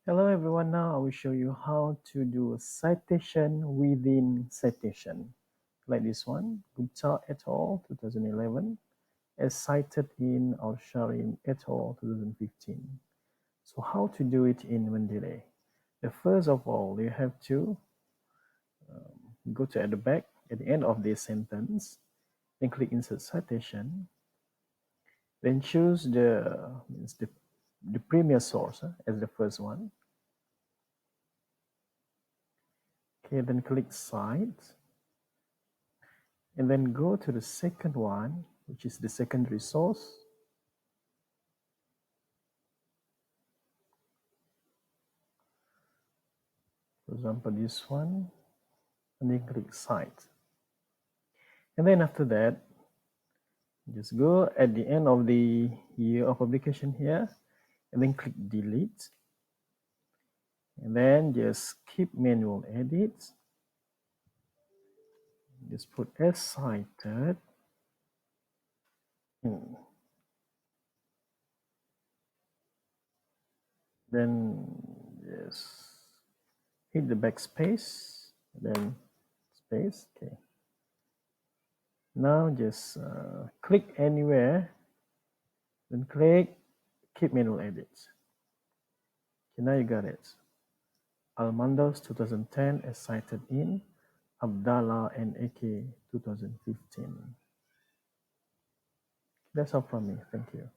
Hello everyone, now I will show you how to do a citation within citation. Like this one, Gupta et al. 2011, as cited in Al-Sharin et al. 2015. So how to do it in mendeley? First of all, you have to go to at the back, at the end of this sentence, then click insert citation, then choose the premier source as the first one. Okay, then click cite, and then go to the second one, which is the secondary source. For example, this one, and then click cite. And then after that, just go at the end of the year of publication here, and then click delete. And then just keep manual edits. Just put as cited. Then just hit the backspace, then space. Okay. Now just click anywhere, then click keep manual edits. Okay, now you got it. Almandos 2010 as cited in Abdallah and AK 2015. That's all from me. Thank you.